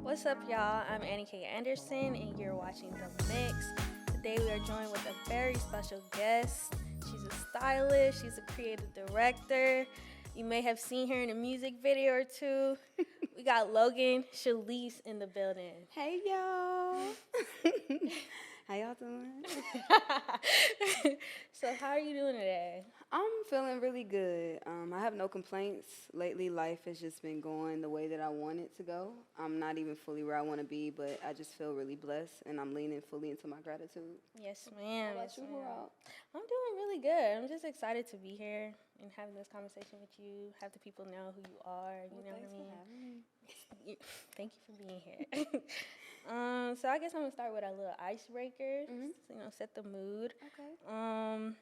What's up, y'all? I'm Anniekay Anderson, and you're watching The Mix. Today, we are joined with a very special guest. She's a stylist, she's a creative director. You may have seen her in a music video or two. We got Logan Chelise in the building. Hey y'all. How y'all doing? So, how are you doing today? I'm feeling really good. I have no complaints. Lately, life has just been going the way that I want it to go. I'm not even fully where I want to be, but I just feel really blessed, and I'm leaning fully into my gratitude. Yes, ma'am. How about Yes, you, ma'am. Rob? I'm doing really good. I'm just excited to be here and having this conversation with you. Have the people know who you are. You know Thanks what I mean? for having me. Thank you for being here. So I guess I'm gonna start with a little icebreaker. Set the mood. Okay.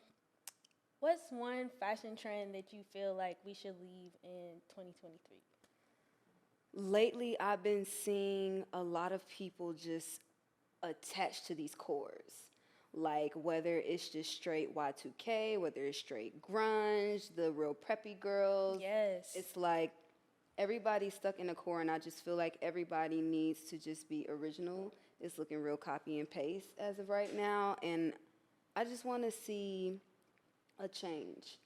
What's one fashion trend that you feel like we should leave in 2023? Lately, I've been seeing a lot of people just attached to these cores. Like whether it's just straight Y2K, whether it's straight grunge, the real preppy girls. Yes. It's like everybody's stuck in a core, and I just feel like everybody needs to just be original. It's looking real copy and paste as of right now, and I just want to see a change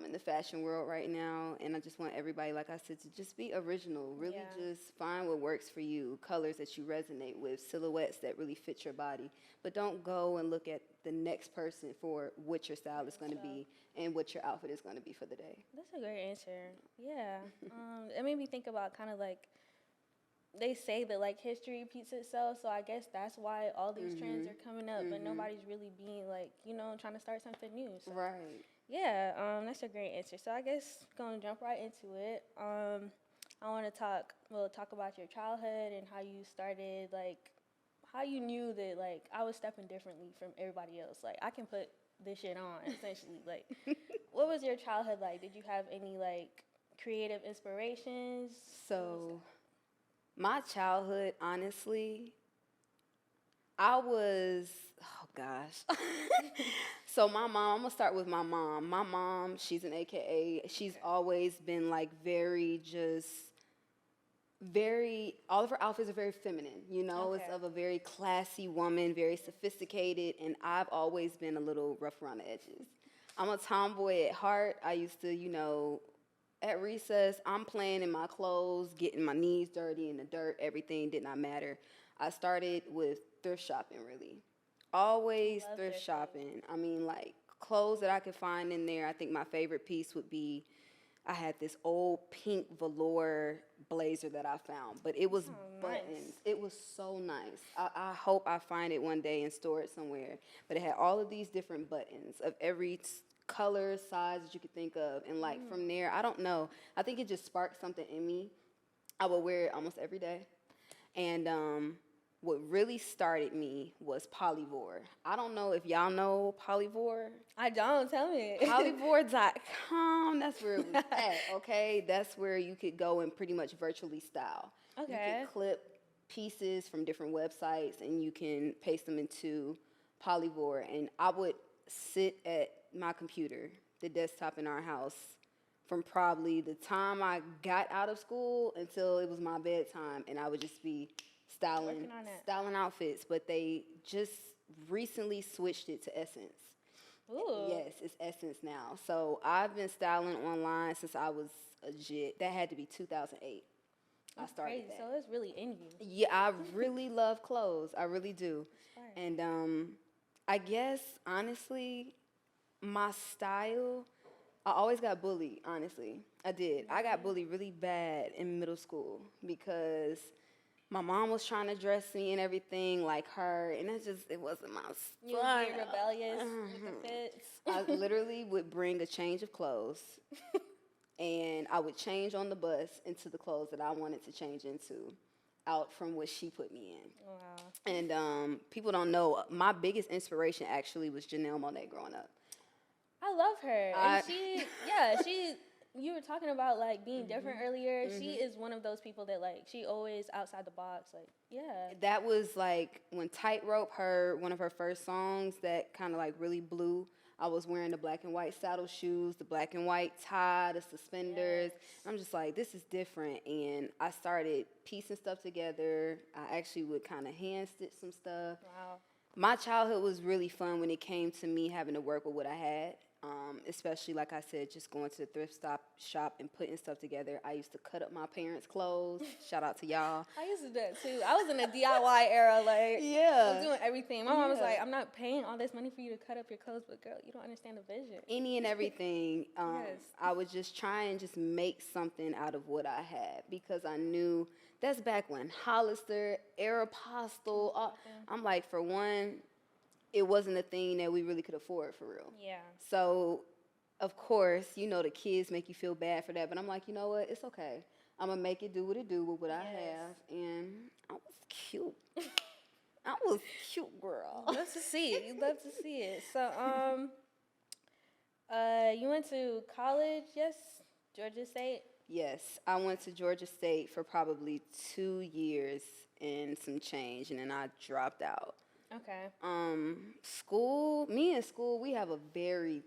in the fashion world right now, and I just want everybody, like I said, to just be original. Really, just find what works for you, colors that you resonate with, silhouettes that really fit your body, but don't go and look at the next person for what your style is going to be and what your outfit is going to be for the day. That's a great answer. Yeah. It made me think about kind of like they say that like history repeats itself, so I guess that's why all these trends are coming up, but nobody's really being like, trying to start something new. So. Right. Yeah, that's a great answer. So I guess gonna jump right into it. I want to talk about your childhood and how you started, like, how you knew that, like, I was stepping differently from everybody else. Like, I can put this shit on, essentially. Like, what was your childhood like? Did you have any, like, creative inspirations? So, my childhood, honestly, I was, oh gosh. So my mom, I'm gonna start with my mom. My mom, she's an AKA. She's always been like all of her outfits are very feminine, Okay. It's of a very classy woman, very sophisticated, and I've always been a little rough around the edges. I'm a tomboy at heart. I used to, at recess, I'm playing in my clothes, getting my knees dirty in the dirt, everything did not matter. I started with thrift shopping, really. Always Love thrift thrifting. shopping. I mean, like, clothes that I could find in there. I think my favorite piece would be I had this old pink velour blazer that I found, but it was buttons. Nice. It was so nice. I hope I find it one day and store it somewhere. But it had all of these different buttons of every color, size that you could think of. And, like, from there, I don't know. I think it just sparked something in me. I would wear it almost every day. And what really started me was Polyvore. I don't know if y'all know Polyvore. I don't. Tell me. Polyvore.com, that's where it was at, okay? That's where you could go and pretty much virtually style. Okay. You can clip pieces from different websites and you can paste them into Polyvore. And I would sit at my computer, the desktop in our house, from probably the time I got out of school until it was my bedtime, and I would just be styling outfits. But they just recently switched it to Essence. Ooh. Yes, it's Essence now. So I've been styling online since I was a jit. That had to be 2008. That's I started crazy. that. So it's really in you. Yeah, I really love clothes. I really do. And I guess, honestly, my style, I always got bullied, honestly. I did. I got bullied really bad in middle school because my mom was trying to dress me and everything like her, and it wasn't my style. You was being rebellious with the fits. I literally would bring a change of clothes, and I would change on the bus into the clothes that I wanted to change into, out from what she put me in. Wow. And people don't know, my biggest inspiration actually was Janelle Monáe growing up. I love her. And you were talking about, like, being different earlier. She is one of those people that, like, she always outside the box. Like, yeah. That was, like, when Tightrope, one of her first songs that kind of, like, really blew I was wearing the black and white saddle shoes, the black and white tie, the suspenders. Yes. I'm just like, this is different. And I started piecing stuff together. I actually would kind of hand stitch some stuff. Wow. My childhood was really fun when it came to me having to work with what I had. Especially, like I said, just going to the shop and putting stuff together. I used to cut up my parents' clothes. Shout out to y'all. I used to do that too. I was in the DIY era, like, I was doing everything. My mom was like, I'm not paying all this money for you to cut up your clothes, but girl, you don't understand the vision. Any and everything. Yes. I would just try and just make something out of what I had because I knew that's back when Hollister, Aeropostale. I'm like, for one, it wasn't a thing that we really could afford for real. Yeah. So, of course, you know, the kids make you feel bad for that. But I'm like, you know what? It's okay. I'm going to make it do what it do with what I have. And I was cute. I was cute, girl. Love to see it. You love to see it. So, you went to college, yes? Georgia State? Yes. I went to Georgia State for probably 2 years and some change. And then I dropped out. Okay. Me and school, we have a very,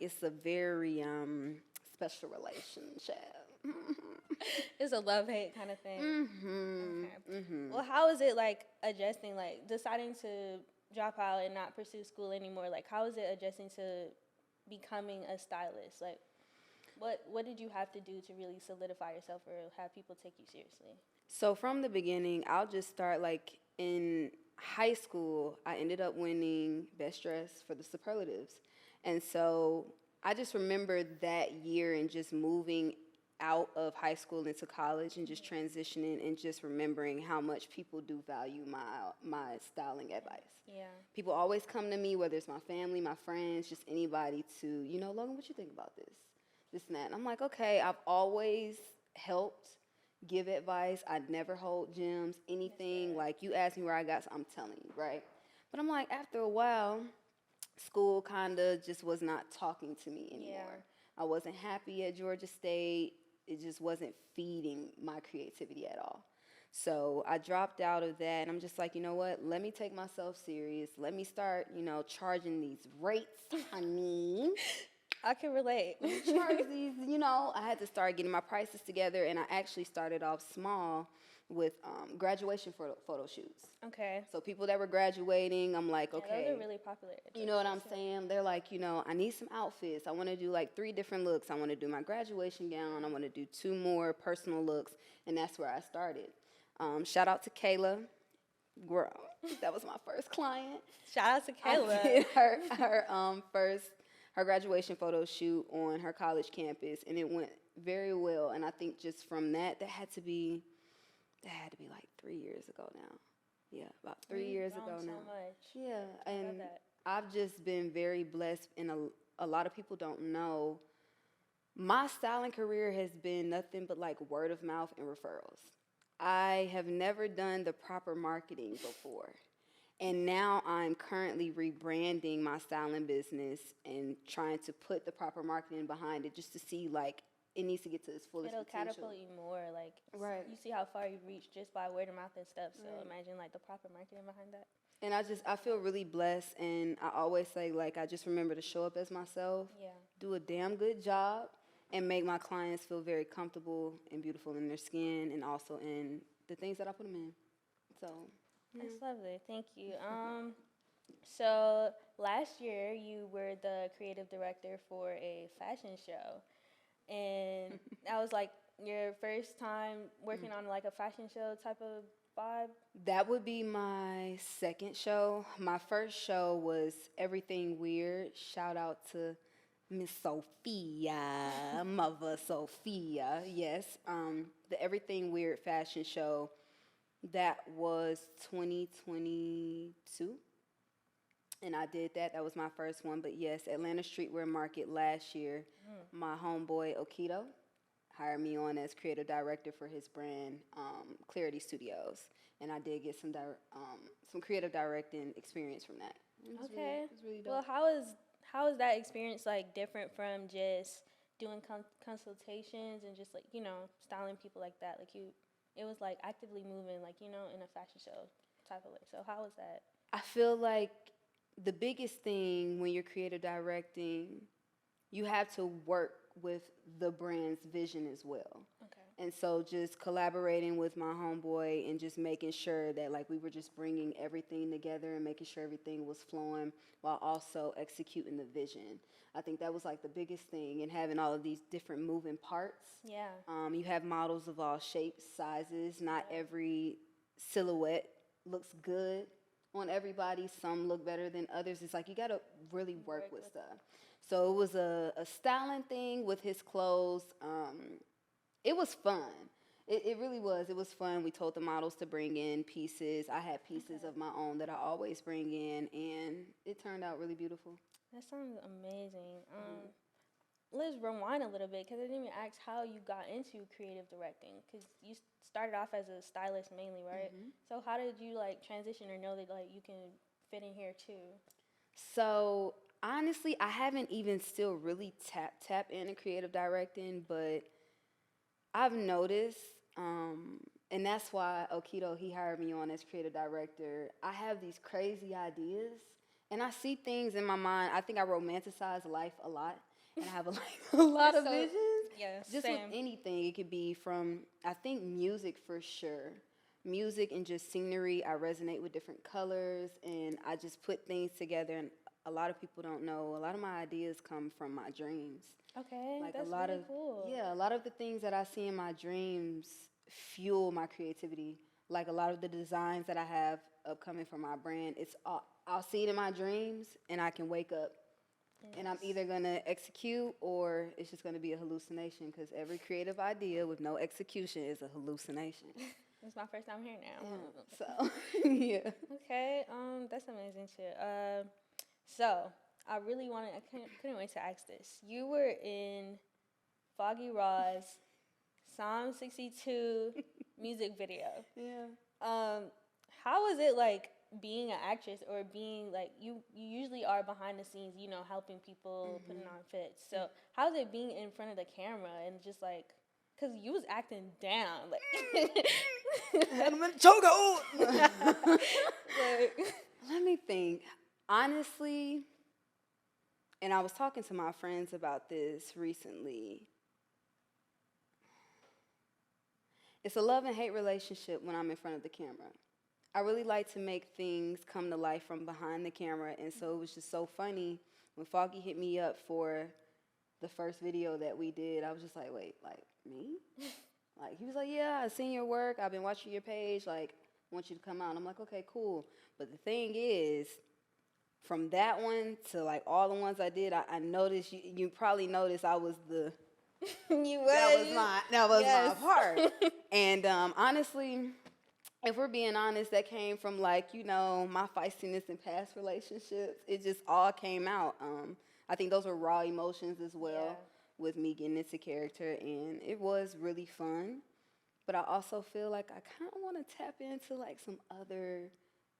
it's a very special relationship. It's a love-hate kind of thing. Mm-hmm. Okay. Mm-hmm. Well, how is it, like, adjusting, like, deciding to drop out and not pursue school anymore? Like, how is it adjusting to becoming a stylist? Like, what did you have to do to really solidify yourself or have people take you seriously? So from the beginning, I'll just start, like, in high school, I ended up winning Best Dress for the Superlatives. And so I just remember that year and just moving out of high school into college and just transitioning and just remembering how much people do value my styling advice. Yeah. People always come to me, whether it's my family, my friends, just anybody to, Logan, what you think about this, and that. And I'm like, okay, I've always helped give advice. I never hold gems, anything. Like, you ask me where I got, so I'm telling you, right? But I'm like, after a while, school kind of just was not talking to me anymore. Yeah. I wasn't happy at Georgia State. It just wasn't feeding my creativity at all. So I dropped out of that, and I'm just like, you know what? Let me take myself serious. Let me start, charging these rates, honey. I can relate. Charge these, I had to start getting my prices together, and I actually started off small with graduation photo shoots. Okay. So people that were graduating, I'm like, okay. Those are really popular. You know what I'm saying? They're like, I need some outfits. I want to do like 3 different looks. I want to do my graduation gown. I want to do 2 more personal looks, and that's where I started. Shout out to Kayla. Girl, that was my first client. Shout out to Kayla. I did her graduation photo shoot on her college campus, and it went very well. And I think just from that had to be like 3 years ago now. Yeah, about 3 years ago now. So much. Yeah, and I've just been very blessed, and a lot of people don't know. My styling career has been nothing but like word of mouth and referrals. I have never done the proper marketing before. And now I'm currently rebranding my styling business and trying to put the proper marketing behind it just to see, like, it needs to get to its fullest potential. It'll catapult you more. Like, right. You see how far you've reached just by word of mouth and stuff. So imagine, like, the proper marketing behind that. And I feel really blessed. And I always say, like, I just remember to show up as myself, do a damn good job, and make my clients feel very comfortable and beautiful in their skin and also in the things that I put them in. So... That's lovely. Thank you. So last year you were the creative director for a fashion show, and that was like your first time working on like a fashion show type of vibe. That would be my second show. My first show was Everything Weird. Shout out to Miss Sophia, Mother Sophia. Yes, the Everything Weird fashion show. That was 2022, and I did that. That was my first one. But yes, Atlanta Streetwear Market last year, my homeboy Okito hired me on as creative director for his brand, Clarity Studios, and I did get some creative directing experience from that. It was really dope. Well, how is that experience like different from just doing consultations and just like styling people like that? Like it was like actively moving, like, in a fashion show type of way. So how was that? I feel like the biggest thing when you're creative directing, you have to work with the brand's vision as well. Okay. And so just collaborating with my homeboy and just making sure that like we were just bringing everything together and making sure everything was flowing while also executing the vision. I think that was like the biggest thing, and having all of these different moving parts. Yeah. You have models of all shapes, sizes. Not Yeah. every silhouette looks good on everybody. Some look better than others. It's like you got to really work with stuff. So it was a styling thing with his clothes. It was fun. It really was. It was fun. We told the models to bring in pieces. I had pieces of my own that I always bring in, and it turned out really beautiful. That sounds amazing. Let's rewind a little bit because I didn't even ask how you got into creative directing, because you started off as a stylist mainly, right? So how did you like transition or know that like you can fit in here too? So honestly, I haven't even still really tap into creative directing, but I've noticed, and that's why Okito, he hired me on as creative director. I have these crazy ideas, and I see things in my mind. I think I romanticize life a lot, and I have a lot of visions. Yeah, Just same. with anything, it could be from, I think music for sure. Music and just scenery, I resonate with different colors, and I just put things together. And a lot of people don't know, a lot of my ideas come from my dreams. Okay, Like that's a lot really of cool. yeah, a lot of the things that I see in my dreams fuel my creativity. Like a lot of the designs that I have upcoming for my brand, it's all, I'll see it in my dreams, and I can wake up and I'm either gonna execute or it's just gonna be a hallucination. Because every creative idea with no execution is a hallucination. It's my first time here now. So yeah. Okay, that's amazing too. So I really wanted, I couldn't wait to ask this. You were in Foggy Raw's Psalm 62 music video. Yeah. How was it like being an actress, or being like you usually are behind the scenes, you know, helping people, putting on fits. So how's it being in front of the camera and just like, cause you was acting down, like Had him in a chokehold. like, Let me think. Honestly, and I was talking to my friends about this recently. It's a love and hate relationship when I'm in front of the camera. I really like to make things come to life from behind the camera, and so it was just so funny when Foggy hit me up for the first video that we did. I was just like, wait, like me? Like, he was like, yeah, I've seen your work. I've been watching your page. Like, I want you to come out. And I'm like, okay, cool. But the thing is, from that one to like all the ones I did, I noticed, you probably noticed I was the, that was my part. And honestly, if we're being honest, that came from like, you know, my feistiness in past relationships. It just all came out. I think those were raw emotions as well with me getting into character, and it was really fun. But I also feel like I kind of want to tap into like some other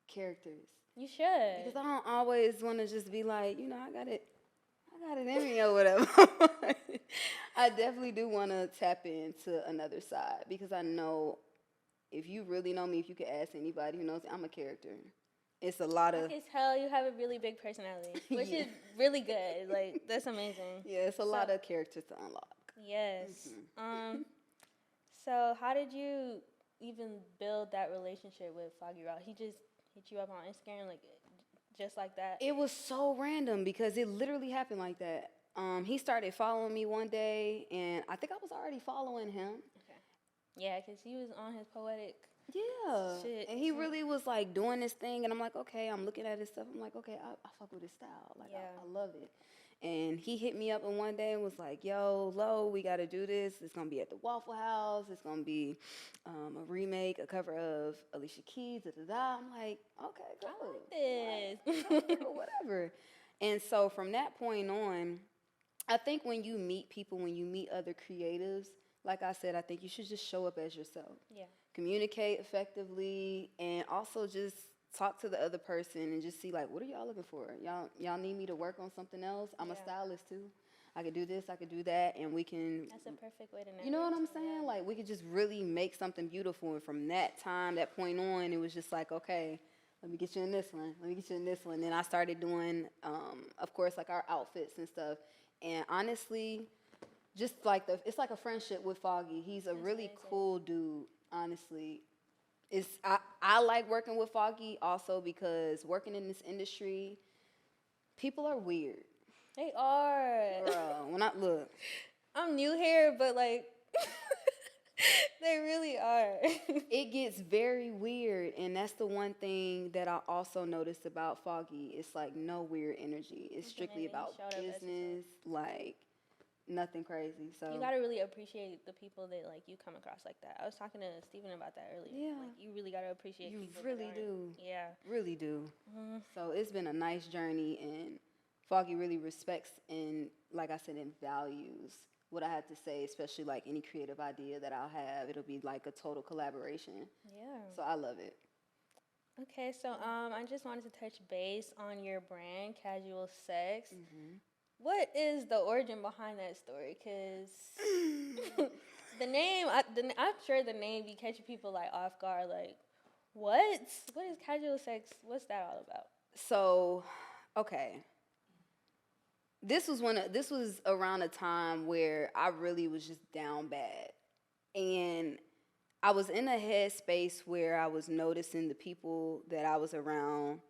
characters. you should. Because I don't always want to just be like, you know, I got it in me or whatever. I definitely do want to tap into another side, because I know if you really know me, if you could ask anybody who knows me, I'm a character. It's a lot of... I can tell you have a really big personality, which is really good. Like, that's amazing. Yeah, it's a lot of characters to unlock. Yes. So how did you even build that relationship with Foggy Raw? He just hit you up on Instagram, like, just like that? It was so random because it literally happened like that. He started following me one day, and I think I was already following him. Okay. Yeah, because he was on his poetic shit. And he really was like doing this thing, and I'm like, okay, I'm looking at his stuff. I'm like, okay, I fuck with his style. Like, I love it. And he hit me up in one day and was like, yo, Lo, we got to do this. It's going to be at the Waffle House. It's going to be a remake, a cover of Alicia Keys, da-da-da. I'm like, okay, good. I like this. Whatever. And so from that point on, I think when you meet people, when you meet other creatives, like I said, I think you should just show up as yourself. Yeah. Communicate effectively, and also just talk to the other person and just see, like, what are y'all looking for? Y'all need me to work on something else? I'm a stylist too. I could do this, I could do that, and we can... That's a perfect way to know. You know what I'm saying? Yeah. Like, we could just really make something beautiful. And from that time, that point on, it was just like, okay, let me get you in this one. Let me get you in this one. Then I started doing, of course, like our outfits and stuff. And honestly, just like it's like a friendship with Foggy. He's a really cool dude, honestly. I like working with Foggy also because working in this industry, people are weird. They are. Bro, when I look. I'm new here, but like, they really are. It gets very weird, and that's the one thing that I also noticed about Foggy. It's like no weird energy. It's strictly about business, like nothing crazy. So you gotta really appreciate the people that like you come across like that. I was talking to Steven about that earlier. Yeah, like you really gotta appreciate. You people really do. Yeah, really do. Mm-hmm. So it's been a nice journey, and Foggy really respects and, like I said, and values what I had to say, especially like any creative idea that I'll have. It'll be like a total collaboration. Yeah. So I love it. Okay, so I just wanted to touch base on your brand, Casual Sex. Mm-hmm. What is the origin behind that story? Because the name, I'm sure the name be catching people like off guard. Like, what? What is Casual Sex? What's that all about? So, okay. This was around a time where I really was just down bad. And I was in a headspace where I was noticing the people that I was around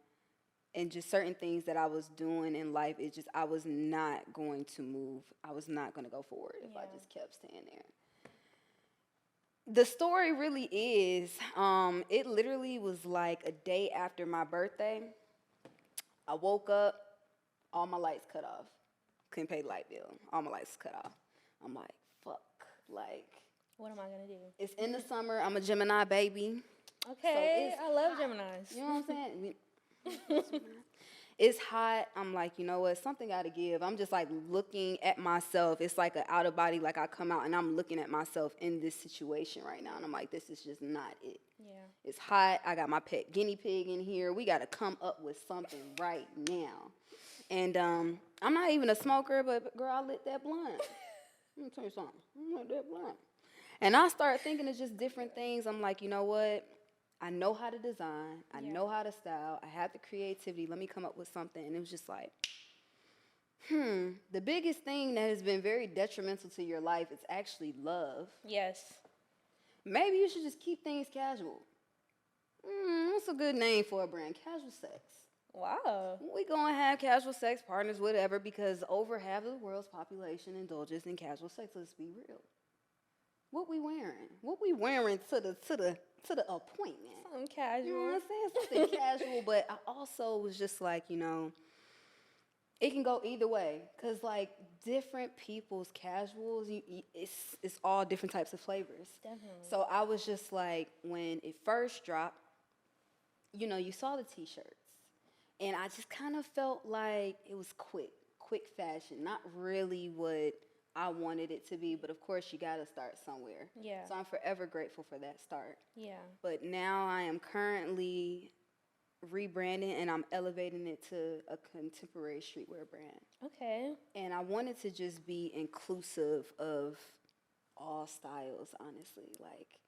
and just certain things that I was doing in life. I was not going to move. I was not going to go forward if I just kept staying there. The story really is, it literally was like a day after my birthday. I woke up, all my lights cut off. Couldn't pay the light bill. All my lights cut off. I'm like, fuck. Like, what am I going to do? It's in the summer. I'm a Gemini baby. Okay, so I love Geminis. You know what I'm saying? It's hot. I'm like, you know what? Something got to give. I'm just like looking at myself. It's like an out of body, like I come out and I'm looking at myself in this situation right now. And I'm like, this is just not it. Yeah. It's hot. I got my pet guinea pig in here. We got to come up with something right now. And I'm not even a smoker, but girl, I lit that blunt. Let me tell you something. I lit that blunt. And I started thinking of just different things. I'm like, you know what? I know how to design. I know how to style. I have the creativity. Let me come up with something. And it was just like, the biggest thing that has been very detrimental to your life is actually love. Yes. Maybe you should just keep things casual. What's a good name for a brand? Casual Sex. Wow. We gonna have casual sex partners, whatever, because over half of the world's population indulges in casual sex. Let's be real. What we wearing? What we wearing to the appointment? Something casual. You know what I'm saying? Something casual, but I also was just like, you know, it can go either way, cause like different people's casuals, it's all different types of flavors. Definitely. So I was just like, when it first dropped, you know, you saw the T-shirts. And I just kind of felt like it was quick fashion, not really what I wanted it to be. But of course, you got to start somewhere. Yeah. So I'm forever grateful for that start. Yeah. But now I am currently rebranding and I'm elevating it to a contemporary streetwear brand. Okay. And I wanted to just be inclusive of all styles, honestly. Like,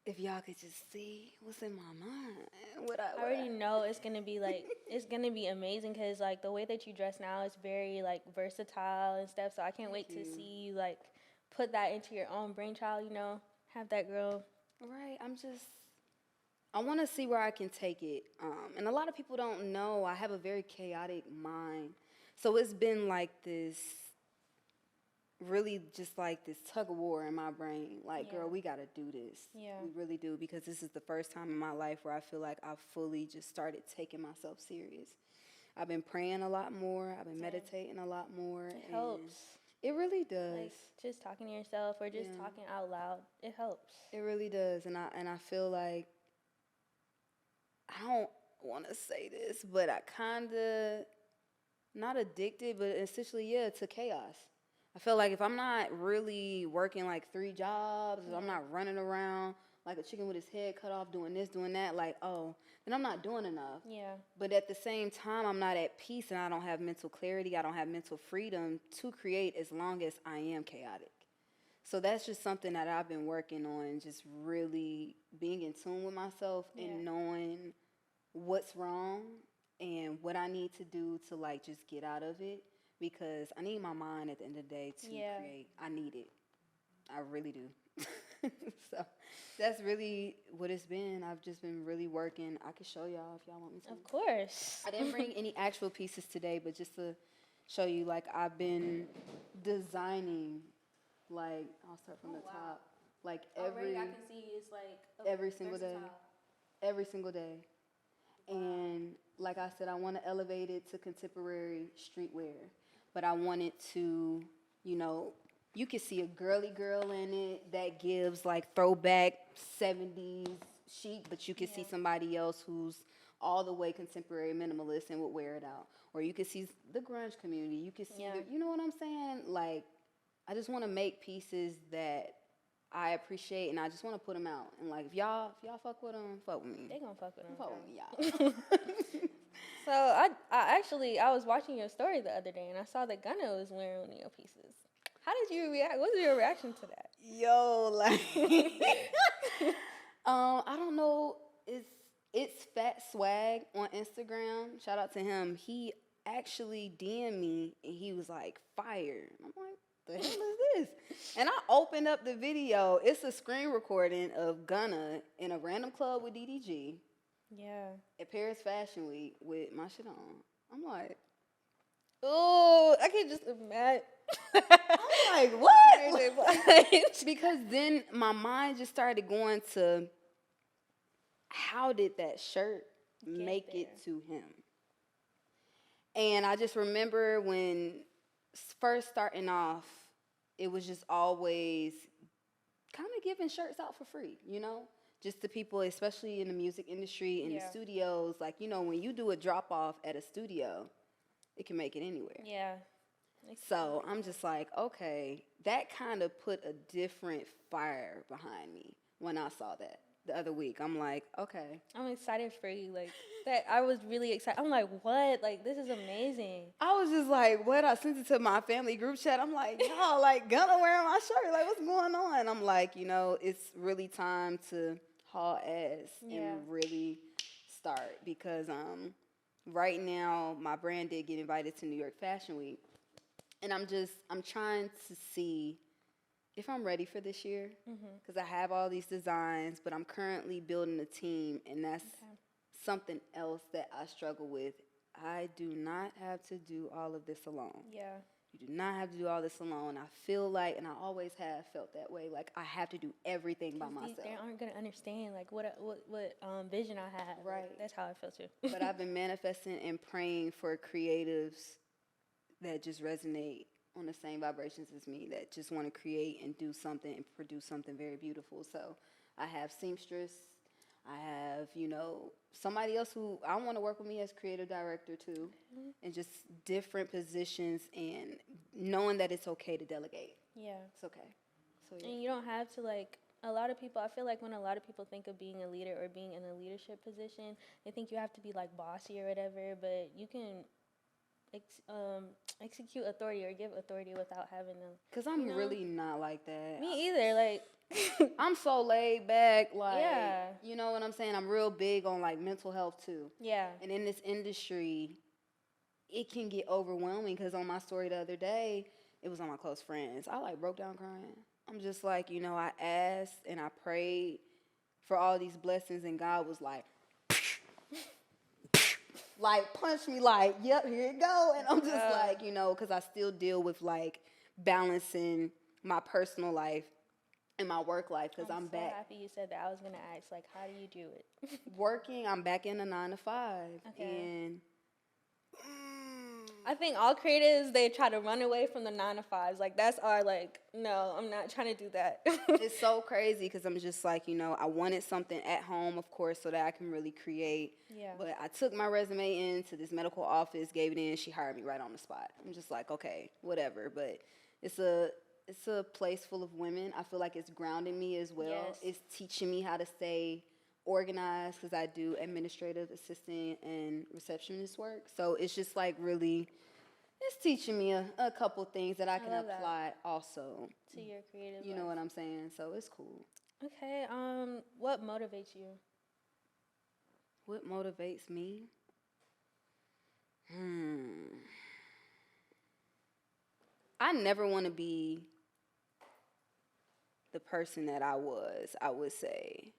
if y'all could just see what's in my mind. I already know it's going to be like, it's going to be amazing because like the way that you dress now is very like versatile and stuff. So I can't wait to see you like put that into your own brainchild, you know, have that girl. Right. I want to see where I can take it. And a lot of people don't know I have a very chaotic mind. So it's been like this, really just like this tug of war in my brain. Like, girl, we got to do this. Yeah. We really do, because this is the first time in my life where I feel like I've fully just started taking myself serious. I've been praying a lot more. I've been meditating a lot more. It helps. It really does. Like just talking to yourself or just talking out loud, it helps. It really does. And I feel like, I don't want to say this, but I kind of, not addicted, but essentially, to chaos. I feel like if I'm not really working like 3 jobs, if I'm not running around like a chicken with his head cut off, doing this, doing that, like, then I'm not doing enough. Yeah. But at the same time, I'm not at peace and I don't have mental clarity. I don't have mental freedom to create as long as I am chaotic. So that's just something that I've been working on, just really being in tune with myself and knowing what's wrong and what I need to do to like just get out of it, because I need my mind at the end of the day to create. I need it. I really do. So that's really what it's been. I've just been really working. I could show y'all if y'all want me to. Of course. I didn't bring any actual pieces today, but just to show you, like, I've been designing, like, I'll start from the top, like Already I can see it's like every single day. Every single day. And like I said, I want to elevate it to contemporary streetwear, but I want it to, you know, you can see a girly girl in it that gives like throwback 70s chic, but you can see somebody else who's all the way contemporary minimalist and would wear it out. Or you can see the grunge community. You can see, you know what I'm saying? Like, I just want to make pieces that I appreciate, and I just want to put them out. And like, if y'all fuck with them, fuck with me. They gonna fuck with them. Fuck with me, y'all. So I was watching your story the other day, and I saw that Gunna was wearing one of your pieces. How did you react? What was your reaction to that? Yo, like, I don't know. It's Fat Swag on Instagram. Shout out to him. He actually DM'd me, and he was like, fire. I'm like, the hell is this? And I opened up the video. It's a screen recording of Gunna in a random club with DDG. Yeah. At Paris Fashion Week with my shit on. I'm like, oh, I can just imagine. I'm like, what? Because then my mind just started going to, how did that shirt make it to him? And I just remember when first starting off, it was just always kind of giving shirts out for free, you know? Just to people, especially in the music industry, in the studios. Like, you know, when you do a drop-off at a studio, it can make it anywhere. Yeah. So I'm just like, okay, that kind of put a different fire behind me when I saw that the other week. I'm like, okay. I'm excited for you. Like, that, I was really excited. I'm like, what? Like, this is amazing. I was just like, what? I sent it to my family group chat. I'm like, y'all, like, Gunna wearing my shirt. Like, what's going on? I'm like, you know, it's really time to haul ass and really start, because right now my brand did get invited to New York Fashion Week, and I'm trying to see if I'm ready for this year, because I have all these designs, but I'm currently building a team, and that's something else that I struggle with. I do not have to do all of this alone. Yeah. You do not have to do all this alone. I feel like, and I always have felt that way, like I have to do everything by myself. They aren't going to understand, like, what vision I have. Right. Like, that's how I feel, too. But I've been manifesting and praying for creatives that just resonate on the same vibrations as me, that just want to create and do something and produce something very beautiful. So I have seamstress. I have, you know, somebody else who I want to work with me as creative director too, and just different positions, and knowing that it's okay to delegate. Yeah. It's okay. So yeah. And you don't have to, like, a lot of people, I feel like when a lot of people think of being a leader or being in a leadership position, they think you have to be, like, bossy or whatever, but you can execute authority or give authority without having them. Because I'm really not like that. Me either. Like, I'm so laid back. Like, you know what I'm saying? I'm real big on, like, mental health too. Yeah. And in this industry, it can get overwhelming, because on my story the other day, it was on my close friends. I, like, broke down crying. I'm just like, you know, I asked and I prayed for all these blessings, and God was like, like, punch me, like, yep, here you go. And I'm just like, you know, because I still deal with, like, balancing my personal life and my work life, because I'm so back. happy you said that. I was going to ask, like, how do you do it? Working, I'm back in a 9 to 5. Okay. And I think all creatives, they try to run away from the 9 to 5s. Like, that's our, like, no, I'm not trying to do that. It's so crazy, because I'm just like, you know, I wanted something at home, of course, so that I can really create. Yeah. But I took my resume into this medical office, gave it in, she hired me right on the spot. I'm just like, okay, whatever. But it's a place full of women. I feel like it's grounding me as well. Yes. It's teaching me how to stay organized, because I do administrative assistant and receptionist work. So it's just like really, it's teaching me a couple things that I can love that. apply also. To your creative You know life. what I'm saying? So it's cool. Okay. What motivates you? What motivates me? I never want to be the person that I was, I would say,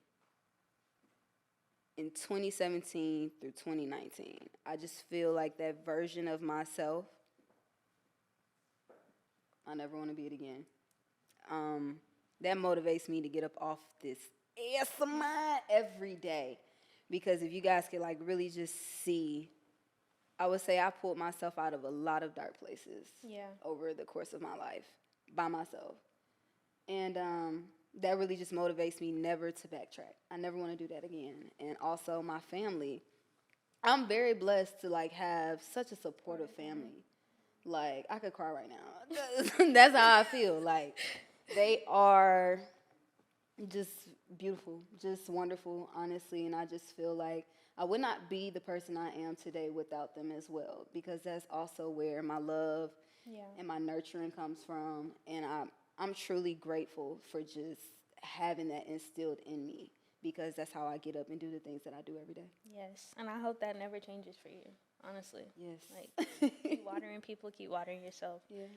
in 2017 through 2019. I just feel like that version of myself, I never want to be it again. That motivates me to get up off this ass of mine every day. Because if you guys could like really just see, I would say I pulled myself out of a lot of dark places over the course of my life by myself. And that really just motivates me never to backtrack. I never want to do that again. And also my family. I'm very blessed to like have such a supportive family. Like, I could cry right now. That's how I feel. Like, they are just beautiful, just wonderful, honestly. And I just feel like I would not be the person I am today without them as well. Because that's also where my love and my nurturing comes from. And I'm truly grateful for just having that instilled in me. Because that's how I get up and do the things that I do every day. Yes, and I hope that never changes for you, honestly. Yes. Like, keep watering people, keep watering yourself. Yeah.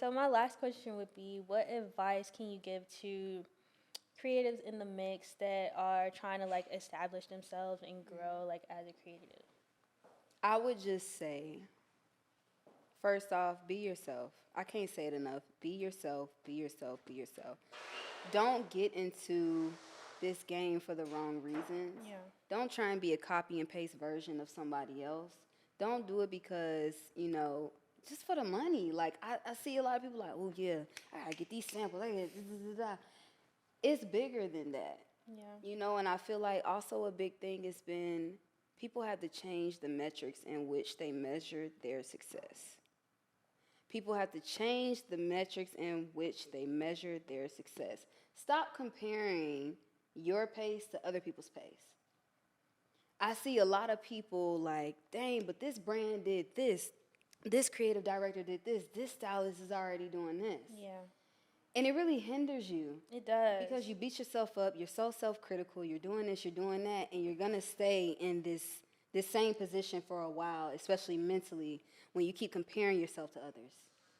So my last question would be, what advice can you give to creatives in the mix that are trying to, like, establish themselves and grow, like, as a creative? I would just say, first off, be yourself. I can't say it enough. Be yourself, be yourself, be yourself. Don't get into this game for the wrong reasons. Yeah. Don't try and be a copy and paste version of somebody else. Don't do it because, just for the money. Like, I see a lot of people like, oh, yeah, I gotta get these samples. It's bigger than that. Yeah. And I feel like also a big thing has been people have to change the metrics in which they measure their success. People have to change the metrics in which they measure their success. Stop comparing your pace to other people's pace. I see a lot of people like, dang, but this brand did this. This creative director did this. This stylist is already doing this. Yeah. And it really hinders you. It does. Because you beat yourself up. You're so self-critical. You're doing this, you're doing that. And you're going to stay in this same position for a while, especially mentally, when you keep comparing yourself to others.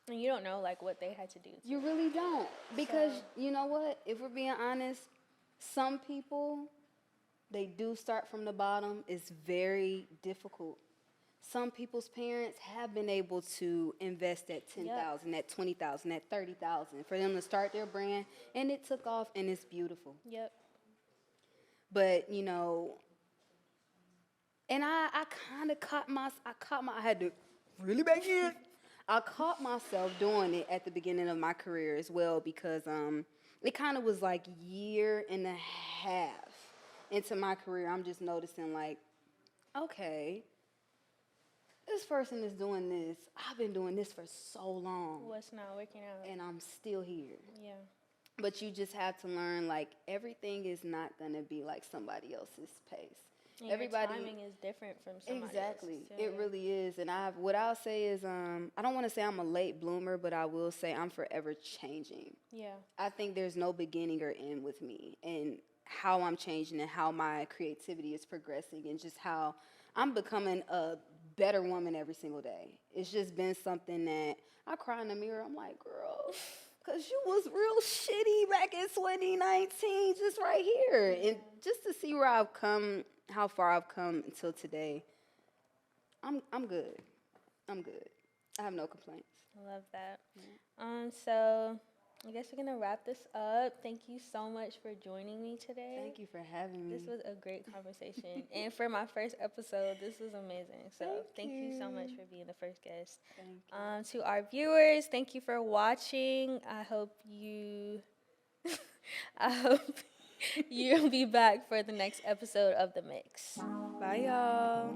And you don't know, like, what they had to do. You really don't. Because, you know what? If we're being honest, some people, they do start from the bottom. It's very difficult. Some people's parents have been able to invest that $10,000, that $20,000, that $30,000 for them to start their brand, and it took off, and it's beautiful. Yep. But and I kind of I had to really back in. I caught myself doing it at the beginning of my career as well because it kind of was like year and a half into my career. I'm just noticing like, okay, this person is doing this. I've been doing this for so long. What's not working out? And I'm still here. Yeah. But you just have to learn, like, everything is not going to be like somebody else's pace. And everybody, your timing is different from somebody Exactly. else's, It really is. And what I'll say is, I don't want to say I'm a late bloomer, but I will say I'm forever changing. Yeah. I think there's no beginning or end with me and how I'm changing and how my creativity is progressing and just how I'm becoming a better woman every single day. It's just been something that I cry in the mirror. I'm like, girl, because you was real shitty back in 2019, just right here. And just to see where I've come, how far I've come until today, I'm good. I'm good. I have no complaints. I love that. Yeah. So I guess we're gonna wrap this up. Thank you so much for joining me today. Thank you for having me. This was a great conversation. And for my first episode, this was amazing. So thank you so much for being the first guest. Thank you. To our viewers, thank you for watching. I hope you'll be back for the next episode of The Mix. Bye, y'all.